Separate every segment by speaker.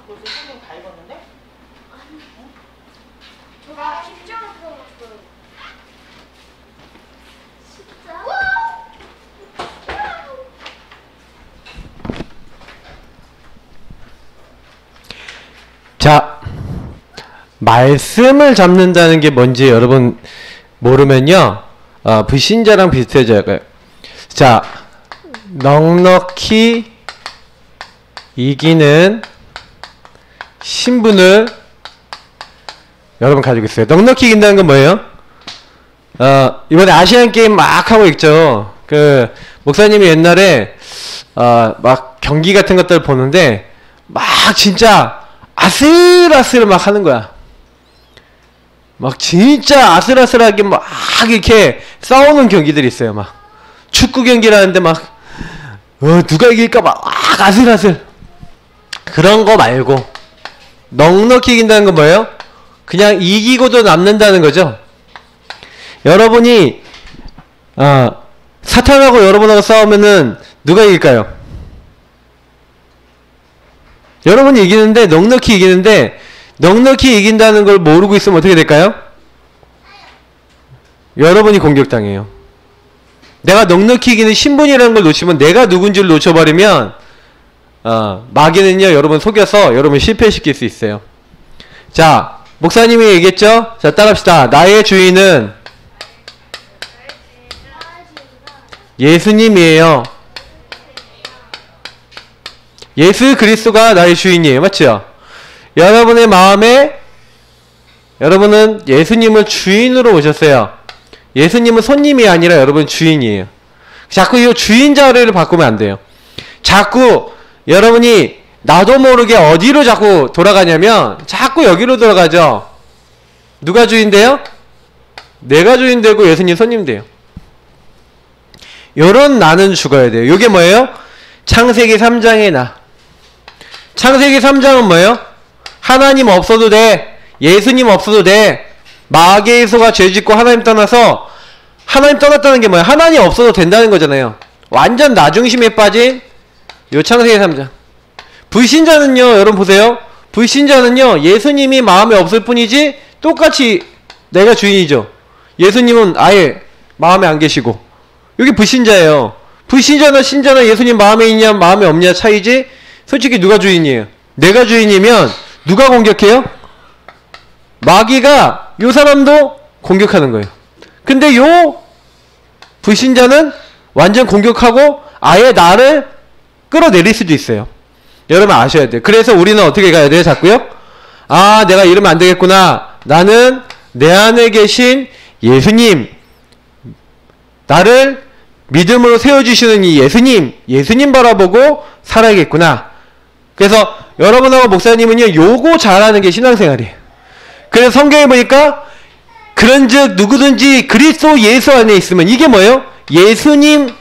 Speaker 1: 벌써 성경 다 읽었는데?
Speaker 2: 제가 10장 풀어봤어요. 10장?
Speaker 3: 자, 말씀을 잡는다는 게 뭔지 여러분 모르면요, 불신자랑 비슷해져요. 자, 넉넉히 이기는 신분을 여러분 가지고 있어요. 넉넉히 이긴다는 건 뭐예요? 이번에 아시안 게임 막 하고 있죠. 그 목사님이 옛날에 막 경기 같은 것들을 보는데 막 진짜 아슬아슬 막 하는 거야. 막 진짜 아슬아슬하게 막 이렇게 싸우는 경기들이 있어요. 막 축구 경기라는데 막 누가 이길까 막 아슬아슬. 그런 거 말고 넉넉히 이긴다는 건 뭐예요? 그냥 이기고도 남는다는 거죠. 여러분이 사탄하고 여러분하고 싸우면은 누가 이길까요? 여러분이 이기는데, 넉넉히 이기는데, 넉넉히 이긴다는 걸 모르고 있으면 어떻게 될까요? 여러분이 공격당해요. 내가 넉넉히 이기는 신분이라는 걸 놓치면, 내가 누군지를 놓쳐버리면 마귀는요, 여러분 속여서 여러분 실패시킬 수 있어요. 자, 목사님이 얘기했죠? 자, 따라합시다. 나의 주인은 예수님이에요. 예수 그리스도가 나의 주인이에요. 맞죠? 여러분의 마음에 여러분은 예수님을 주인으로 모셨어요. 예수님은 손님이 아니라 여러분 주인이에요. 자꾸 이 주인 자리를 바꾸면 안 돼요. 자꾸 여러분이 나도 모르게 어디로 자꾸 돌아가냐면 자꾸 여기로 돌아가죠. 누가 주인 돼요? 내가 주인 되고 예수님 손님 돼요. 요런 나는 죽어야 돼요. 요게 뭐예요? 창세기 3장의 나. 창세기 3장은 뭐예요? 하나님 없어도 돼. 예수님 없어도 돼. 마귀의 소가 죄짓고 하나님 떠나서, 하나님 떠났다는 게 뭐예요? 하나님 없어도 된다는 거잖아요. 완전 나 중심에 빠진 요 창세기 3장. 불신자는요, 여러분 보세요. 불신자는요, 예수님이 마음에 없을 뿐이지 똑같이 내가 주인이죠. 예수님은 아예 마음에 안 계시고. 여기 불신자예요. 불신자나 신자나 예수님 마음에 있냐 마음에 없냐 차이지, 솔직히 누가 주인이에요? 내가 주인이면 누가 공격해요? 마귀가 요 사람도 공격하는 거예요. 근데 요 불신자는 완전 공격하고 아예 나를 끌어내릴 수도 있어요. 여러분 아셔야 돼요. 그래서 우리는 어떻게 가야 돼요? 자꾸요? 아, 내가 이러면 안 되겠구나. 나는 내 안에 계신 예수님, 나를 믿음으로 세워주시는 이 예수님 바라보고 살아야겠구나. 그래서 여러분하고 목사님은요, 요거 잘하는 게 신앙생활이에요. 그래서 성경에 보니까 그런즉 누구든지 그리스도 예수 안에 있으면, 이게 뭐예요? 예수님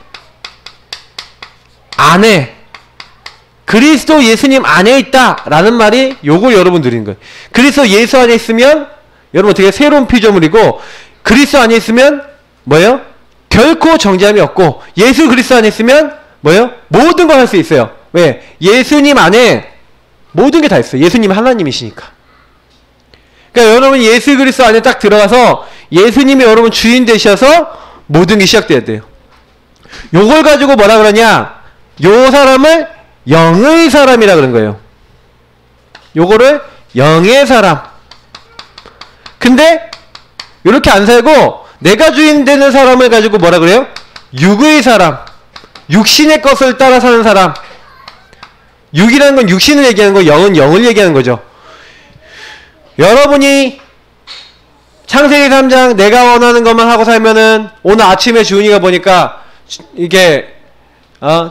Speaker 3: 안에, 그리스도 예수님 안에 있다라는 말이 요거 여러분 누리는 거예요. 그리스도 예수 안에 있으면 여러분 어떻게 새로운 피조물이고, 그리스도 안에 있으면 뭐예요? 결코 정죄함이 없고, 예수 그리스도 안에 있으면 뭐예요? 모든 걸 할 수 있어요. 왜? 예수님 안에 모든 게 다 있어요. 예수님 하나님이시니까. 그러니까 여러분 예수 그리스도 안에 딱 들어가서 예수님이 여러분 주인 되셔서 모든 게 시작돼야 돼요. 요걸 가지고 뭐라 그러냐? 요 사람을 영의 사람이라 그런 거예요. 요거를 영의 사람. 근데 요렇게 안 살고 내가 주인 되는 사람을 가지고 뭐라 그래요? 육의 사람. 육신의 것을 따라 사는 사람. 육이라는 건 육신을 얘기하는 거, 영은 영을 얘기하는 거죠. 여러분이 창세기 3장 내가 원하는 것만 하고 살면은, 오늘 아침에 주은이가 보니까 이게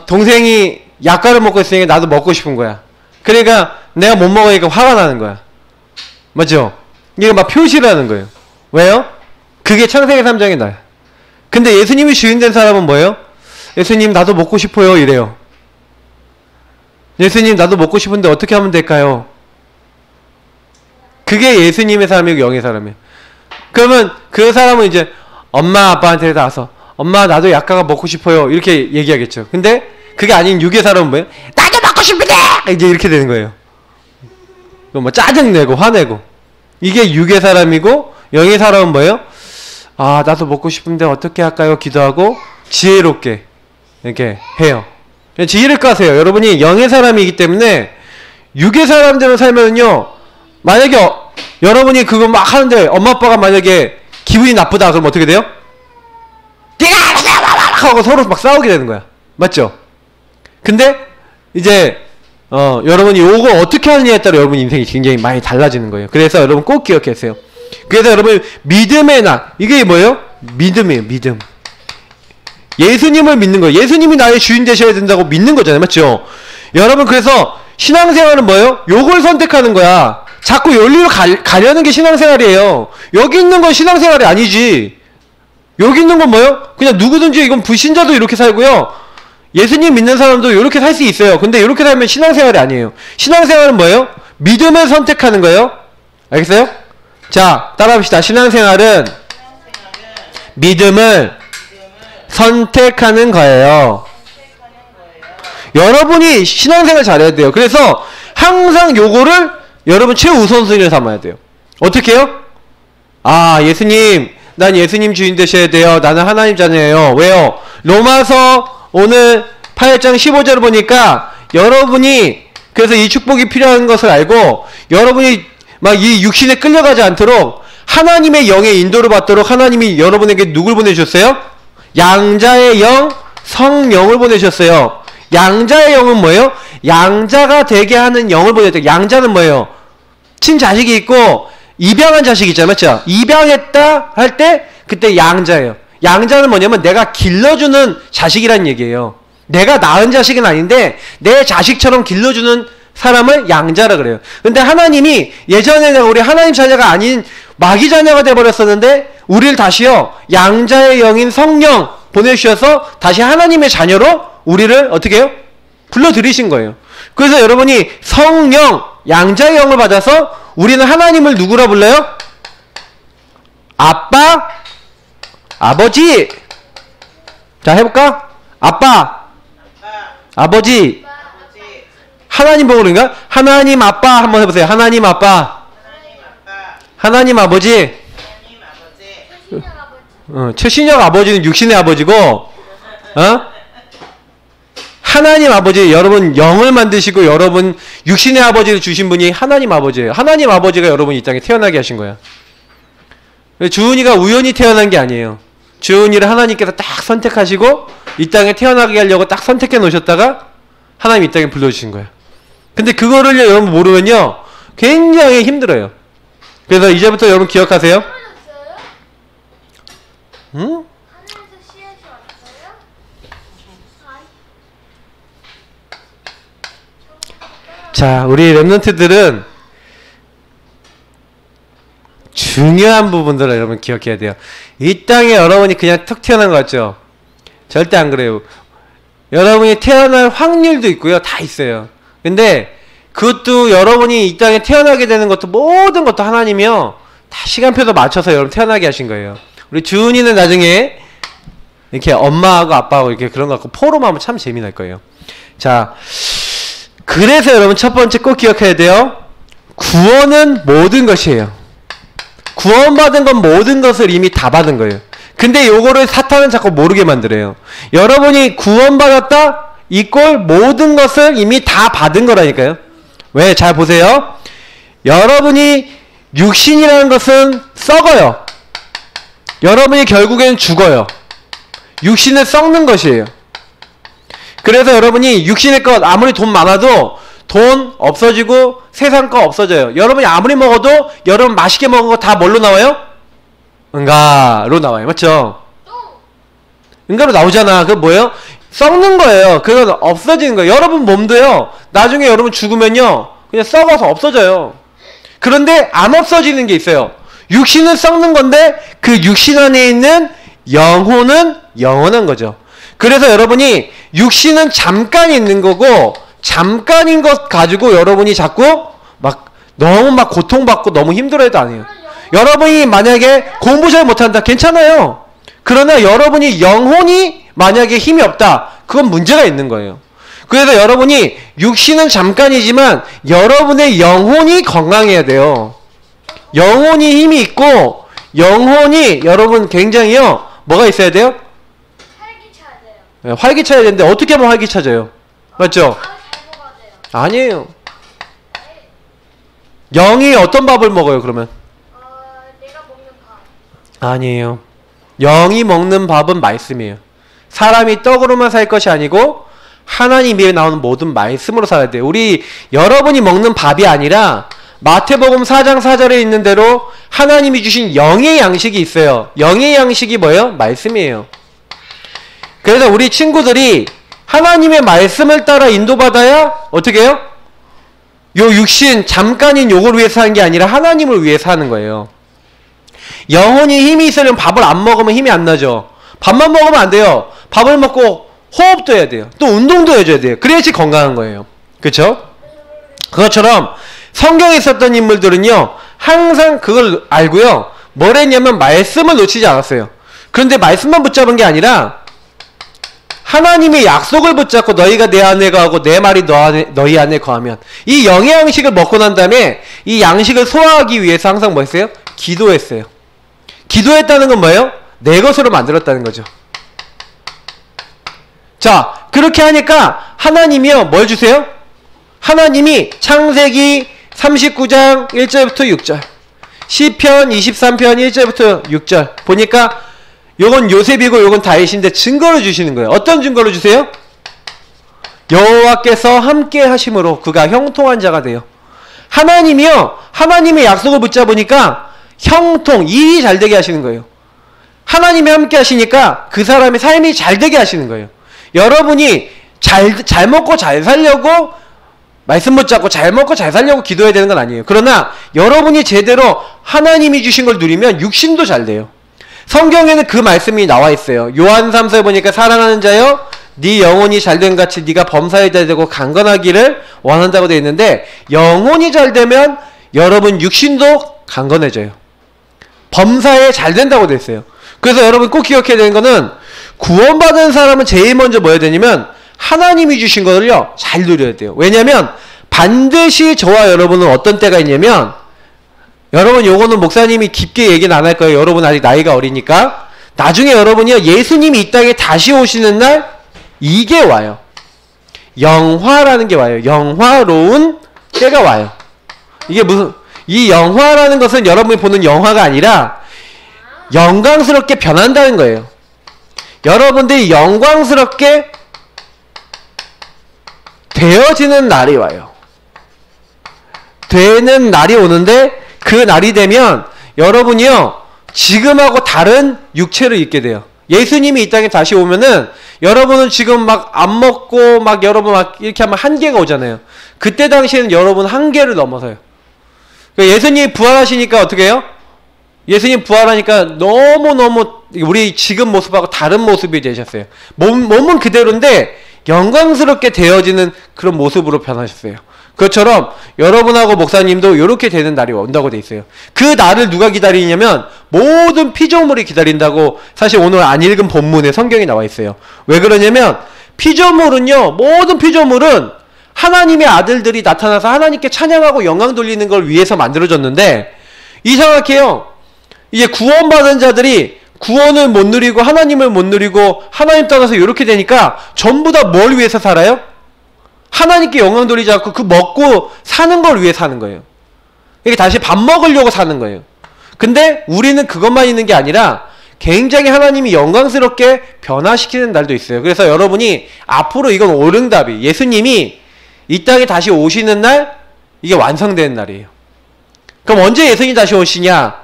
Speaker 3: 동생이 약과를 먹고 있으니까 나도 먹고 싶은 거야. 그러니까 내가 못 먹으니까 화가 나는 거야. 맞죠? 이게 막 표시를 하는 거예요. 왜요? 그게 창세기 3장의 나야. 근데 예수님이 주인 된 사람은 뭐예요? 예수님 나도 먹고 싶어요 이래요. 예수님 나도 먹고 싶은데 어떻게 하면 될까요? 그게 예수님의 사람이고 영의 사람이에요. 그러면 그 사람은 이제 엄마 아빠한테 나와서 엄마 나도 약과가 먹고 싶어요 이렇게 얘기하겠죠. 근데 그게 아닌 육의 사람은 뭐예요? 나도 먹고 싶은데! 이제 이렇게 되는 거예요. 뭐 짜증내고 화내고. 이게 육의 사람이고 영의 사람은 뭐예요? 아 나도 먹고 싶은데 어떻게 할까요? 기도하고 지혜롭게 이렇게 해요. 지혜를 까세요. 여러분이 영의 사람이기 때문에 육의 사람들은 살면요 만약에 여러분이 그거 막 하는데 엄마 아빠가 만약에 기분이 나쁘다 그럼 어떻게 돼요? 네가 하고 서로 막 싸우게 되는 거야. 맞죠? 근데 이제 여러분이 요거 어떻게 하느냐에 따라 여러분 인생이 굉장히 많이 달라지는 거예요. 그래서 여러분 꼭 기억하세요. 그래서 여러분 믿음의 나 이게 뭐예요? 믿음이에요. 믿음. 예수님을 믿는 거예요. 예수님이 나의 주인 되셔야 된다고 믿는 거잖아요. 맞죠? 여러분 그래서 신앙생활은 뭐예요? 요걸 선택하는 거야. 자꾸 여기로 가려는 게 신앙생활이에요. 여기 있는 건 신앙생활이 아니지. 여기 있는 건 뭐예요? 그냥 누구든지 이건 불신자도 이렇게 살고요. 예수님 믿는 사람도 이렇게 살 수 있어요. 근데 이렇게 살면 신앙생활이 아니에요. 신앙생활은 뭐예요? 믿음을 선택하는 거예요. 알겠어요? 자, 따라합시다. 신앙생활은 믿음을 선택하는 거예요. 여러분이 신앙생활 잘해야 돼요. 그래서 항상 요거를 여러분 최우선순위를 삼아야 돼요. 어떻게 해요? 아, 예수님, 난 예수님 주인 되셔야 돼요. 나는 하나님 자녀예요. 왜요? 로마서 오늘 8장 15절을 보니까 여러분이 그래서 이 축복이 필요한 것을 알고 여러분이 막 이 육신에 끌려가지 않도록 하나님의 영의 인도를 받도록 하나님이 여러분에게 누굴 보내주셨어요? 양자의 영, 성령을 보내주셨어요. 양자의 영은 뭐예요? 양자가 되게 하는 영을 보내줬어요. 양자는 뭐예요? 친자식이 있고 입양한 자식이 있잖아요. 맞죠? 입양했다 할 때 그때 양자예요. 양자는 뭐냐면 내가 길러주는 자식이란 얘기예요. 내가 낳은 자식은 아닌데 내 자식처럼 길러주는 사람을 양자라 그래요. 근데 하나님이 예전에는 우리 하나님 자녀가 아닌 마귀 자녀가 돼버렸었는데 우리를 다시요 양자의 영인 성령 보내주셔서 다시 하나님의 자녀로 우리를 어떻게 해요? 불러들이신 거예요. 그래서 여러분이 성령 양자의 영을 받아서 우리는 하나님을 누구라 불러요? 아빠, 아버지. 자 해볼까? 아빠, 아버지. 하나님 보고 그런가? 하나님 아빠 한번 해보세요. 하나님 아빠, 하나님 아버지. 최신혁 아버지는 육신의 아버지고 하나님 아버지, 여러분 영을 만드시고 여러분 육신의 아버지를 주신 분이 하나님 아버지예요. 하나님 아버지가 여러분 이 땅에 태어나게 하신 거야. 주은이가 우연히 태어난 게 아니에요. 주은이를 하나님께서 딱 선택하시고 이 땅에 태어나게 하려고 딱 선택해 놓으셨다가 하나님 이 땅에 불러주신 거야. 근데 그거를 여러분 모르면요 굉장히 힘들어요. 그래서 이제부터 여러분 기억하세요. 응? 자, 우리 랩런트들은 중요한 부분들을 여러분 기억해야 돼요. 이 땅에 여러분이 그냥 툭 태어난 거 같죠? 절대 안 그래요. 여러분이 태어날 확률도 있고요. 다 있어요. 근데 그것도 여러분이 이 땅에 태어나게 되는 것도 모든 것도 하나님이요 다 시간표도 맞춰서 여러분 태어나게 하신 거예요. 우리 주은이는 나중에 이렇게 엄마하고 아빠하고 이렇게 그런 거 갖고 포럼하면 참 재미날 거예요. 자, 그래서 여러분 첫 번째 꼭 기억해야 돼요. 구원은 모든 것이에요. 구원받은 건 모든 것을 이미 다 받은 거예요. 근데 요거를 사탄은 자꾸 모르게 만들어요. 여러분이 구원받았다? 이꼴 모든 것을 이미 다 받은 거라니까요. 왜? 잘 보세요. 여러분이 육신이라는 것은 썩어요. 여러분이 결국엔 죽어요. 육신은 썩는 것이에요. 그래서 여러분이 육신의 것 아무리 돈 많아도 돈 없어지고 세상 거 없어져요. 여러분이 아무리 먹어도 여러분 맛있게 먹은 거 다 뭘로 나와요? 응가로 나와요. 맞죠? 응가로 나오잖아. 그거 뭐예요? 썩는 거예요. 그건 없어지는 거예요. 여러분 몸도요 나중에 여러분 죽으면요 그냥 썩어서 없어져요. 그런데 안 없어지는 게 있어요. 육신은 썩는 건데 그 육신 안에 있는 영혼은 영원한 거죠. 그래서 여러분이 육신은 잠깐 있는 거고 잠깐인 것 가지고 여러분이 자꾸 막 너무 막 고통받고 너무 힘들어해도 아니에요. 여러분이 만약에 공부 잘 못한다 괜찮아요. 그러나 여러분이 영혼이 만약에 힘이 없다 그건 문제가 있는 거예요. 그래서 여러분이 육신은 잠깐이지만 여러분의 영혼이 건강해야 돼요. 영혼이 힘이 있고 영혼이 여러분 굉장히요 뭐가 있어야 돼요?
Speaker 2: 활기차야 돼요.
Speaker 3: 네, 활기차야 되는데 어떻게 하면 활기차져요? 맞죠?
Speaker 2: 잘 먹어야 돼요.
Speaker 3: 아니에요. 영이 어떤 밥을 먹어요 그러면?
Speaker 2: 내가 먹는 밥.
Speaker 3: 아니에요. 영이 먹는 밥은 말씀이에요. 사람이 떡으로만 살 것이 아니고 하나님 입에 나오는 모든 말씀으로 살아야 돼요. 우리 여러분이 먹는 밥이 아니라 마태복음 4장 4절에 있는 대로 하나님이 주신 영의 양식이 있어요. 영의 양식이 뭐예요? 말씀이에요. 그래서 우리 친구들이 하나님의 말씀을 따라 인도받아야 어떻게 해요? 요 육신 잠깐인 요걸 위해서 사는 게 아니라 하나님을 위해 사는 거예요. 영혼이 힘이 있으려면 밥을 안 먹으면 힘이 안 나죠. 밥만 먹으면 안 돼요. 밥을 먹고 호흡도 해야 돼요. 또 운동도 해줘야 돼요. 그래야지 건강한 거예요. 그렇죠? 그것처럼 성경에 있었던 인물들은요 항상 그걸 알고요 뭘 했냐면 말씀을 놓치지 않았어요. 그런데 말씀만 붙잡은 게 아니라 하나님의 약속을 붙잡고 너희가 내 안에 거하고 내 말이 너희 안에 거하면 이 영의 양식을 먹고 난 다음에 이 양식을 소화하기 위해서 항상 뭐 했어요? 기도했어요. 기도했다는 건 뭐예요? 내 것으로 만들었다는 거죠. 자, 그렇게 하니까 하나님이요 뭘 주세요? 하나님이 창세기 39장 1절부터 6절 시편 23편 1절부터 6절 보니까 요건 요셉이고 요건 다윗인데 증거를 주시는 거예요. 어떤 증거를 주세요? 여호와께서 함께 하심으로 그가 형통한 자가 돼요. 하나님이요 하나님의 약속을 붙잡으니까 형통, 일이 잘 되게 하시는 거예요. 하나님이 함께 하시니까 그 사람의 삶이 잘 되게 하시는 거예요. 여러분이 잘 먹고 잘 살려고 말씀 붙잡고 잘 먹고 잘 살려고 기도해야 되는 건 아니에요. 그러나 여러분이 제대로 하나님이 주신 걸 누리면 육신도 잘 돼요. 성경에는 그 말씀이 나와 있어요. 요한 3서에 보니까 사랑하는 자여 네 영혼이 잘된 같이 네가 범사에 잘 되고 강건하기를 원한다고 되어 있는데 영혼이 잘 되면 여러분 육신도 강건해져요. 범사에 잘 된다고 되어 있어요. 그래서 여러분 꼭 기억해야 되는 거는 구원받은 사람은 제일 먼저 뭐 해야 되냐면 하나님이 주신 거를요 잘 누려야 돼요. 왜냐면 반드시 저와 여러분은 어떤 때가 있냐면 여러분 요거는 목사님이 깊게 얘기는 안 할 거예요. 여러분 아직 나이가 어리니까 나중에 여러분이요 예수님이 이 땅에 다시 오시는 날 이게 와요. 영화라는 게 와요. 영화로운 때가 와요. 이게 무슨 이 영화라는 것은 여러분이 보는 영화가 아니라 영광스럽게 변한다는 거예요. 여러분들이 영광스럽게 되어지는 날이 와요. 되는 날이 오는데 그 날이 되면 여러분이요 지금하고 다른 육체를 입게 돼요. 예수님이 이 땅에 다시 오면은 여러분은 지금 막 안 먹고 막 여러분 막 이렇게 하면 한계가 오잖아요. 그때 당시에는 여러분 한계를 넘어서요. 예수님이 부활하시니까 어떻게 해요? 예수님 부활하니까 너무너무 우리 지금 모습하고 다른 모습이 되셨어요. 몸은 그대로인데 영광스럽게 되어지는 그런 모습으로 변하셨어요. 그것처럼 여러분하고 목사님도 이렇게 되는 날이 온다고 돼 있어요. 그 날을 누가 기다리냐면 모든 피조물이 기다린다고 사실 오늘 안 읽은 본문에 성경이 나와 있어요. 왜 그러냐면 피조물은요 모든 피조물은 하나님의 아들들이 나타나서 하나님께 찬양하고 영광 돌리는 걸 위해서 만들어졌는데 이상하게요 이제 구원받은 자들이 구원을 못 누리고 하나님을 못 누리고 하나님 떠나서 이렇게 되니까 전부 다 뭘 위해서 살아요? 하나님께 영광 돌리지 않고 그 먹고 사는 걸 위해 사는 거예요. 이게 다시 밥 먹으려고 사는 거예요. 근데 우리는 그것만 있는 게 아니라 굉장히 하나님이 영광스럽게 변화시키는 날도 있어요. 그래서 여러분이 앞으로 이건 오른답이 예수님이 이 땅에 다시 오시는 날 이게 완성되는 날이에요. 그럼 언제 예수님이 다시 오시냐?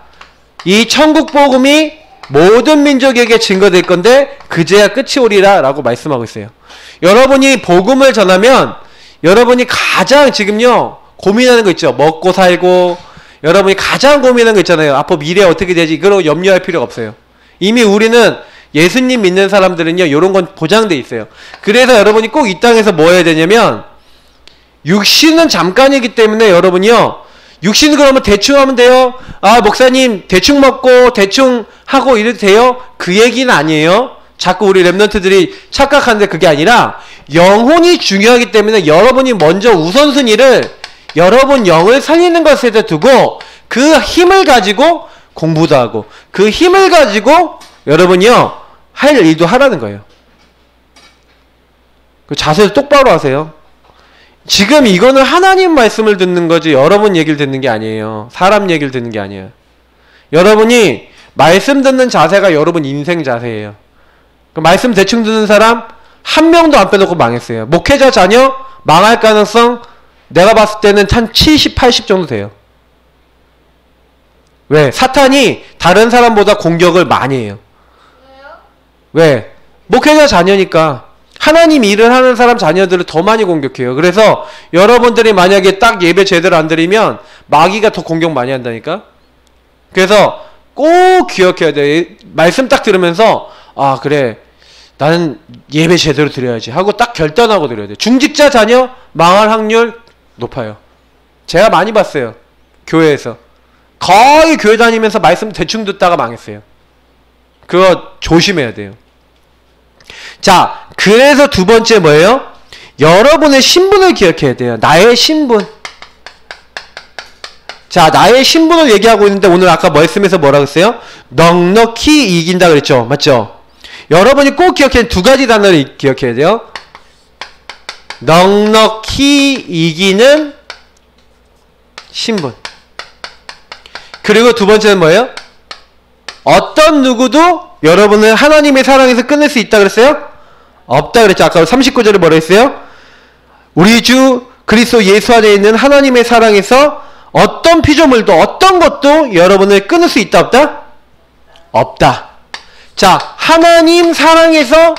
Speaker 3: 이 천국 복음이 모든 민족에게 증거될 건데 그제야 끝이 오리라 라고 말씀하고 있어요. 여러분이 복음을 전하면 여러분이 가장 지금요 고민하는 거 있죠. 먹고 살고 여러분이 가장 고민하는 거 있잖아요. 앞으로 미래 어떻게 되지? 그런 염려할 필요가 없어요. 이미 우리는 예수님 믿는 사람들은요 이런 건 보장돼 있어요. 그래서 여러분이 꼭 이 땅에서 뭐 해야 되냐면 육신은 잠깐이기 때문에 여러분이요 육신은 그러면 대충 하면 돼요. 아 목사님 대충 먹고 대충 하고 이래도 돼요? 그 얘기는 아니에요. 자꾸 우리 랩런트들이 착각하는데 그게 아니라 영혼이 중요하기 때문에 여러분이 먼저 우선순위를 여러분 영을 살리는 것에 두고 그 힘을 가지고 공부도 하고 그 힘을 가지고 여러분이요 할 일도 하라는 거예요. 그 자세를 똑바로 하세요. 지금 이거는 하나님 말씀을 듣는 거지 여러분 얘기를 듣는 게 아니에요. 사람 얘기를 듣는 게 아니에요. 여러분이 말씀 듣는 자세가 여러분 인생 자세예요. 그 말씀 대충 듣는 사람 한 명도 안 빼놓고 망했어요. 목회자 자녀 망할 가능성 내가 봤을 때는 한 70, 80 정도 돼요. 왜? 사탄이 다른 사람보다 공격을 많이 해요.
Speaker 2: 왜요?
Speaker 3: 왜? 목회자 자녀니까 하나님 일을 하는 사람 자녀들을 더 많이 공격해요. 그래서 여러분들이 만약에 딱 예배 제대로 안 드리면 마귀가 더 공격 많이 한다니까. 그래서 꼭 기억해야 돼. 말씀 딱 들으면서 아 그래 나는 예배 제대로 드려야지 하고 딱 결단하고 드려야 돼. 중직자 자녀 망할 확률 높아요. 제가 많이 봤어요. 교회에서 거의 교회 다니면서 말씀 대충 듣다가 망했어요. 그거 조심해야 돼요. 자, 그래서 두 번째 뭐예요? 여러분의 신분을 기억해야 돼요. 나의 신분. 자, 나의 신분을 얘기하고 있는데 오늘 아까 말씀에서 뭐라고 했어요? 넉넉히 이긴다 그랬죠? 맞죠? 여러분이 꼭 기억해야 두 가지 단어를 기억해야 돼요. 넉넉히 이기는 신분. 그리고 두 번째는 뭐예요? 어떤 누구도 여러분을 하나님의 사랑에서 끊을 수 있다 그랬어요? 없다 그랬죠. 아까 39절에 뭐라 했어요? 우리 주 그리스도 예수 안에 있는 하나님의 사랑에서 어떤 피조물도 어떤 것도 여러분을 끊을 수 있다 없다? 없다. 자, 하나님 사랑에서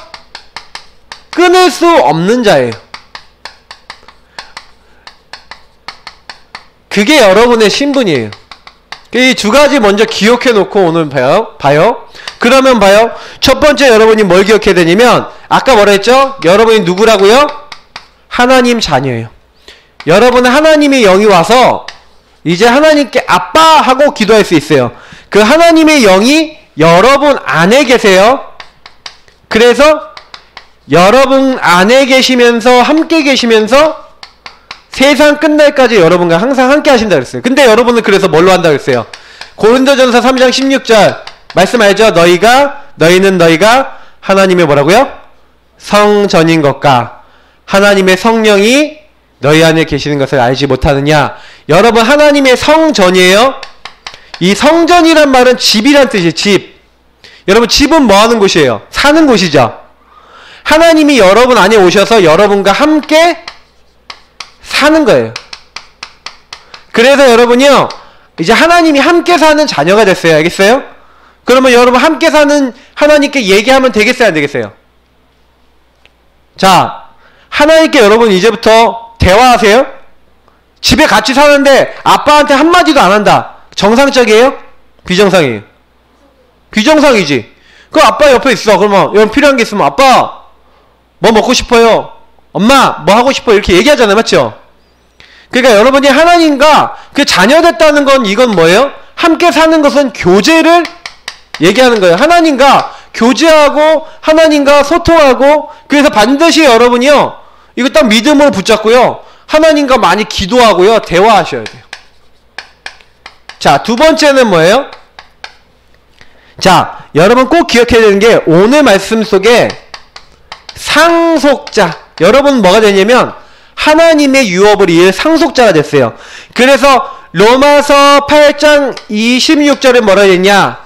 Speaker 3: 끊을 수 없는 자예요. 그게 여러분의 신분이에요. 이 두 가지 먼저 기억해 놓고 오늘 봐요. 그러면 봐요. 첫 번째 여러분이 뭘 기억해야 되냐면 아까 뭐라 했죠? 여러분이 누구라고요? 하나님 자녀예요. 여러분은 하나님의 영이 와서 이제 하나님께 아빠 하고 기도할 수 있어요. 그 하나님의 영이 여러분 안에 계세요. 그래서 여러분 안에 계시면서 함께 계시면서 세상 끝날까지 여러분과 항상 함께 하신다 그랬어요. 근데 여러분은 그래서 뭘로 한다 그랬어요? 고린도전서 3장 16절 말씀 알죠? 너희는 너희가 하나님의 뭐라고요? 성전인 것과 하나님의 성령이 너희 안에 계시는 것을 알지 못하느냐. 여러분 하나님의 성전이에요. 이 성전이란 말은 집이란 뜻이에요. 집. 여러분 집은 뭐 하는 곳이에요? 사는 곳이죠. 하나님이 여러분 안에 오셔서 여러분과 함께 사는 거예요. 그래서 여러분이요 이제 하나님이 함께 사는 자녀가 됐어요. 알겠어요? 그러면 여러분 함께 사는 하나님께 얘기하면 되겠어요? 안 되겠어요? 자, 하나님께 여러분 이제부터 대화하세요. 집에 같이 사는데 아빠한테 한마디도 안 한다. 정상적이에요? 비정상이에요? 비정상이지. 그 아빠 옆에 있어. 그러면 여러분 필요한 게 있으면 아빠 뭐 먹고 싶어요? 엄마 뭐 하고 싶어? 이렇게 얘기하잖아요. 맞죠? 그러니까 여러분이 하나님과 그 자녀 됐다는 건 이건 뭐예요? 함께 사는 것은 교제를 얘기하는 거예요. 하나님과 교제하고 하나님과 소통하고 그래서 반드시 여러분이요 이거 딱 믿음으로 붙잡고요 하나님과 많이 기도하고요 대화하셔야 돼요. 자, 두 번째는 뭐예요? 자, 여러분 꼭 기억해야 되는 게 오늘 말씀 속에 상속자, 여러분 뭐가 되냐면 하나님의 유업을 이을 상속자가 됐어요. 그래서 로마서 8장 26절에 뭐라 했냐?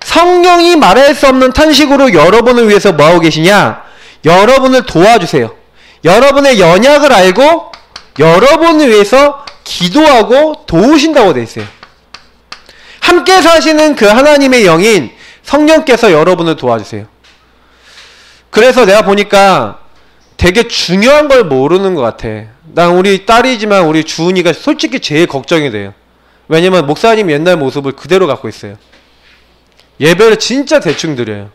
Speaker 3: 성령이 말할 수 없는 탄식으로 여러분을 위해서 뭐하고 계시냐? 여러분을 도와주세요. 여러분의 연약을 알고 여러분을 위해서 기도하고 도우신다고 되어 있어요. 함께 사시는 그 하나님의 영인 성령께서 여러분을 도와주세요. 그래서 내가 보니까 되게 중요한 걸 모르는 것 같아. 난 우리 딸이지만 우리 주은이가 솔직히 제일 걱정이 돼요. 왜냐면 목사님 옛날 모습을 그대로 갖고 있어요. 예배를 진짜 대충 드려요.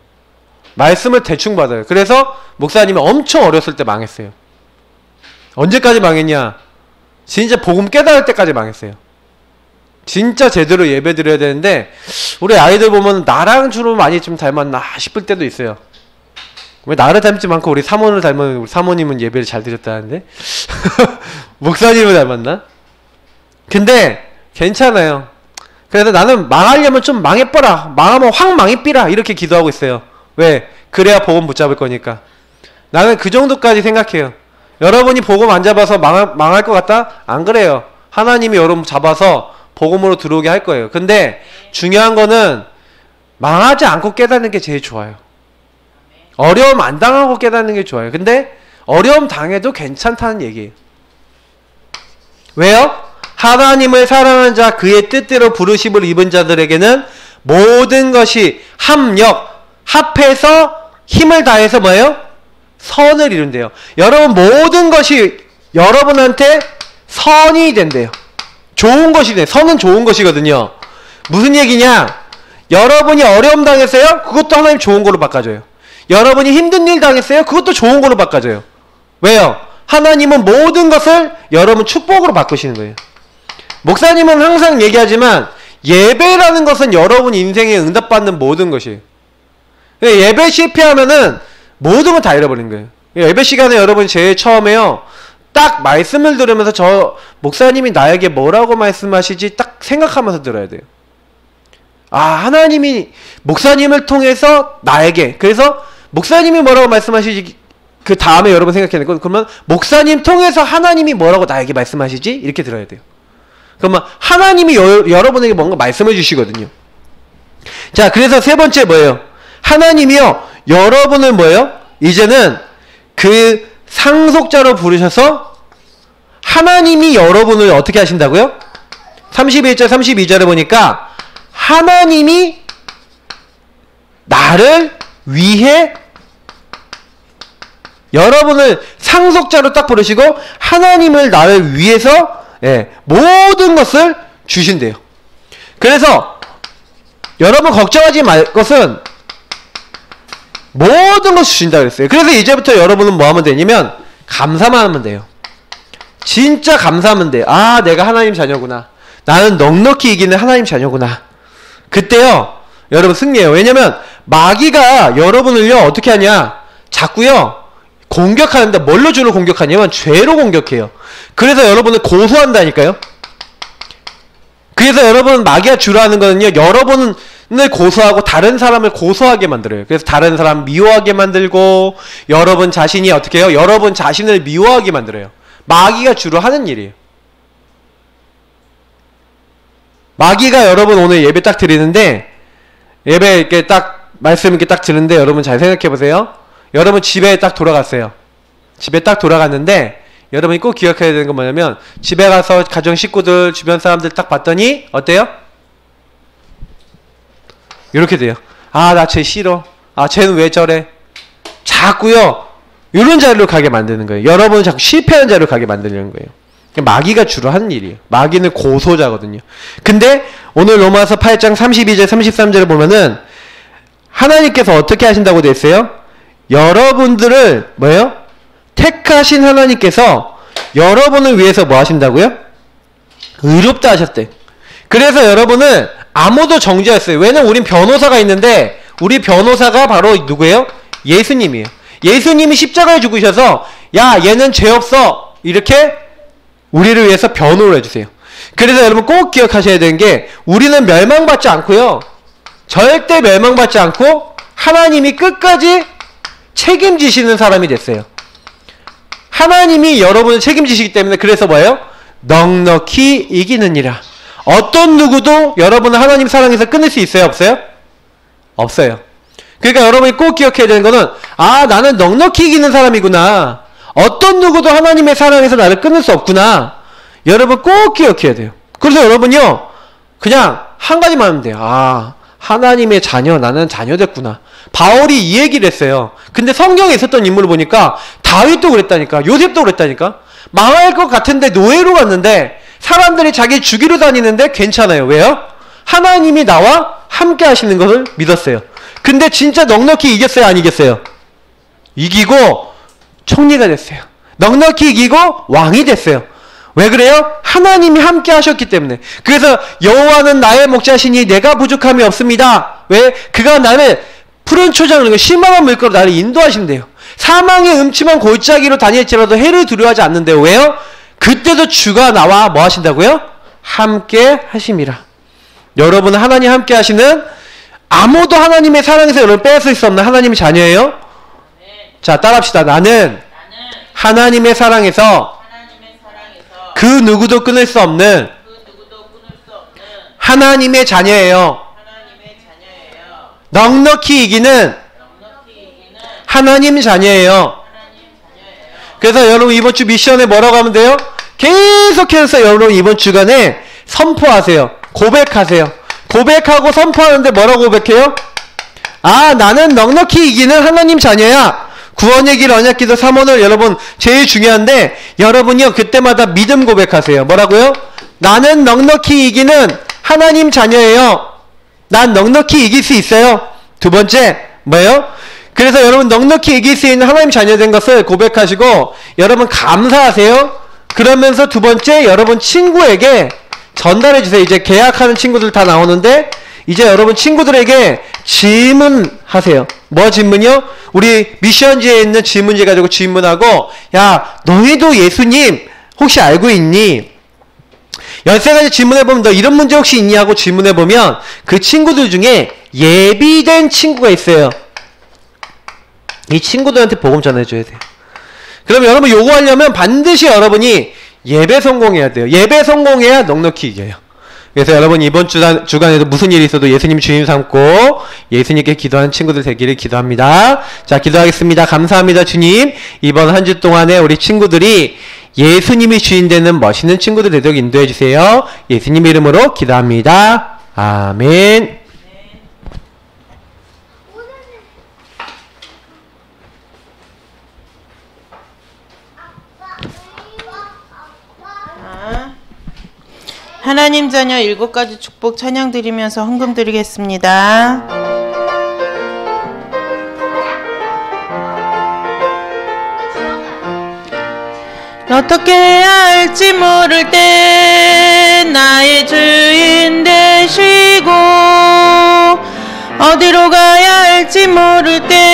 Speaker 3: 말씀을 대충 받아요. 그래서 목사님이 엄청 어렸을 때 망했어요. 언제까지 망했냐? 진짜 복음 깨달을 때까지 망했어요. 진짜 제대로 예배 드려야 되는데 우리 아이들 보면 나랑 주로 많이 좀 닮았나 싶을 때도 있어요. 왜 나를 닮지 않고 우리 사모를 닮은 우리 사모님은 예배를 잘 드렸다는데? 목사님을 닮았나? 근데 괜찮아요. 그래서 나는 망하려면 좀 망해버라. 망하면 확 망해삐라. 이렇게 기도하고 있어요. 왜? 그래야 복음 붙잡을 거니까. 나는 그 정도까지 생각해요. 여러분이 복음 안 잡아서 망할 것 같다? 안 그래요. 하나님이 여러분 잡아서 복음으로 들어오게 할 거예요. 근데 중요한 거는 망하지 않고 깨닫는 게 제일 좋아요. 어려움 안 당하고 깨닫는 게 좋아요. 근데 어려움 당해도 괜찮다는 얘기예요. 왜요? 하나님을 사랑하는 자, 그의 뜻대로 부르심을 입은 자들에게는 모든 것이 합해서 힘을 다해서 뭐예요? 선을 이룬대요. 여러분 모든 것이 여러분한테 선이 된대요. 좋은 것이 돼. 선은 좋은 것이거든요. 무슨 얘기냐? 여러분이 어려움 당했어요? 그것도 하나님 좋은 걸로 바꿔줘요. 여러분이 힘든 일 당했어요? 그것도 좋은 걸로 바꿔줘요. 왜요? 하나님은 모든 것을 여러분 축복으로 바꾸시는 거예요. 목사님은 항상 얘기하지만 예배라는 것은 여러분 인생에 응답받는 모든 것이에요. 예배 실패하면은 모든 걸 다 잃어버린 거예요. 예배 시간에 여러분 제일 처음에요. 딱 말씀을 들으면서 저 목사님이 나에게 뭐라고 말씀하시지 딱 생각하면서 들어야 돼요. 아, 하나님이 목사님을 통해서 나에게, 그래서 목사님이 뭐라고 말씀하시지 그 다음에 여러분 생각해야 돼요. 그러면 목사님 통해서 하나님이 뭐라고 나에게 말씀하시지? 이렇게 들어야 돼요. 그러면 하나님이 여러분에게 뭔가 말씀해 주시거든요. 자, 그래서 세 번째 뭐예요? 하나님이요 여러분을 뭐예요? 이제는 그 상속자로 부르셔서 하나님이 여러분을 어떻게 하신다고요? 31절 32절에 보니까 하나님이 나를 위해 여러분을 상속자로 딱 부르시고 하나님을 나를 위해서 모든 것을 주신대요. 그래서 여러분 걱정하지 말 것은 모든 것을 주신다 그랬어요. 그래서 이제부터 여러분은 뭐 하면 되냐면 감사만 하면 돼요. 진짜 감사하면 돼요. 아, 내가 하나님 자녀구나. 나는 넉넉히 이기는 하나님 자녀구나. 그때요 여러분 승리해요. 왜냐면 마귀가 여러분을요 어떻게 하냐, 자꾸요 공격하는데 뭘로 주로 공격하냐면 죄로 공격해요. 그래서 여러분을 고소한다니까요. 그래서 여러분 마귀가 주로 하는 거는요, 여러분을 고소하고 다른 사람을 고소하게 만들어요. 그래서 다른 사람 미워하게 만들고 여러분 자신이 어떻게 해요? 여러분 자신을 미워하게 만들어요. 마귀가 주로 하는 일이에요. 마귀가 여러분 오늘 예배 딱 드리는데, 예배 이렇게 딱 말씀 이렇게 딱 드는데 여러분 잘 생각해 보세요. 여러분 집에 딱 돌아갔어요. 집에 딱 돌아갔는데 여러분이 꼭 기억해야 되는 건 뭐냐면, 집에 가서 가정 식구들 주변 사람들 딱 봤더니 어때요? 이렇게 돼요. 아, 나 쟤 싫어. 아, 쟤는 왜 저래? 자꾸요 이런 자리로 가게 만드는 거예요. 여러분은 자꾸 실패하는 자리로 가게 만들려는 거예요. 마귀가 주로 하는 일이에요. 마귀는 고소자거든요. 근데 오늘 로마서 8장 32절 33절을 보면은 하나님께서 어떻게 하신다고 되어 있어요? 여러분들을 뭐예요? 택하신 하나님께서 여러분을 위해서 뭐 하신다고요? 의롭다 하셨대. 그래서 여러분은 아무도 정죄했어요. 왜냐면 우린 변호사가 있는데, 우리 변호사가 바로 누구예요? 예수님이에요. 예수님이 십자가에 죽으셔서 야, 얘는 죄 없어, 이렇게 우리를 위해서 변호를 해주세요. 그래서 여러분 꼭 기억하셔야 되는 게, 우리는 멸망받지 않고요, 절대 멸망받지 않고 하나님이 끝까지 책임지시는 사람이 됐어요. 하나님이 여러분을 책임지시기 때문에, 그래서 뭐예요? 넉넉히 이기느니라. 어떤 누구도 여러분을 하나님 사랑에서 끊을 수 있어요? 없어요? 없어요. 그러니까 여러분이 꼭 기억해야 되는 거는, 아, 나는 넉넉히 이기는 사람이구나. 어떤 누구도 하나님의 사랑에서 나를 끊을 수 없구나. 여러분 꼭 기억해야 돼요. 그래서 여러분요 그냥 한 가지만 하면 돼요. 아, 하나님의 자녀, 나는 자녀 됐구나. 바울이 이 얘기를 했어요. 근데 성경에 있었던 인물을 보니까 다윗도 그랬다니까, 요셉도 그랬다니까. 망할 것 같은데 노예로 갔는데 사람들이 자기 죽이러 다니는데 괜찮아요. 왜요? 하나님이 나와 함께 하시는 것을 믿었어요. 근데 진짜 넉넉히 이겼어요? 안 이겼어요? 이기고 총리가 됐어요. 넉넉히 이기고 왕이 됐어요. 왜 그래요? 하나님이 함께 하셨기 때문에. 그래서 여호와는 나의 목자시니 내가 부족함이 없습니다. 왜? 그가 나를 푸른 초장을 심함한 물가로 나를 인도하신대요. 사망의 음침한 골짜기로 다닐지라도 해를 두려워하지 않는데요. 왜요? 그때도 주가 나와 뭐 하신다고요? 함께 하심이라. 여러분은 하나님 함께 하시는, 아무도 하나님의 사랑에서 여러분 뺏을 수 없는 하나님의 자녀예요. 자, 따라합시다. 나는 하나님의 사랑에서 그 누구도 끊을 수 없는 하나님의 자녀예요. 넉넉히 이기는 하나님 자녀예요. 그래서 여러분 이번 주 미션에 뭐라고 하면 돼요? 계속해서 여러분 이번 주간에 선포하세요. 고백하세요. 고백하고 선포하는데 뭐라고 고백해요? 아, 나는 넉넉히 이기는 하나님 자녀야. 구원의 길 언약기도 3원을 여러분 제일 중요한데, 여러분이요 그때마다 믿음 고백하세요. 뭐라고요? 나는 넉넉히 이기는 하나님 자녀예요. 난 넉넉히 이길 수 있어요. 두 번째 뭐예요? 그래서 여러분 넉넉히 이길 수 있는 하나님 자녀 된 것을 고백하시고 여러분 감사하세요. 그러면서 두 번째, 여러분 친구에게 전달해 주세요. 이제 계약하는 친구들 다 나오는데, 이제 여러분 친구들에게 질문하세요. 뭐 질문이요? 우리 미션지에 있는 질문지 가지고 질문하고, 야, 너희도 예수님 혹시 알고 있니? 13가지 질문해보면 너 이런 문제 혹시 있니? 하고 질문해보면 그 친구들 중에 예비된 친구가 있어요. 이 친구들한테 복음 전해줘야 돼요. 그럼 여러분 요거 하려면 반드시 여러분이 예배 성공해야 돼요. 예배 성공해야 넉넉히 이겨요. 그래서 여러분 이번 주간에도 무슨 일이 있어도 예수님 주님 삼고 예수님께 기도하는 친구들 되기를 기도합니다. 자, 기도하겠습니다. 감사합니다, 주님. 이번 한 주 동안에 우리 친구들이 예수님이 주인 되는 멋있는 친구들 되도록 인도해 주세요. 예수님 이름으로 기도합니다. 아멘.
Speaker 1: 하나님 자녀 7가지 축복 찬양 드리면서 헌금 드리겠습니다. 어떻게 해야 할지 모를 때 나의 주인 되시고, 어디로 가야 할지 모를 때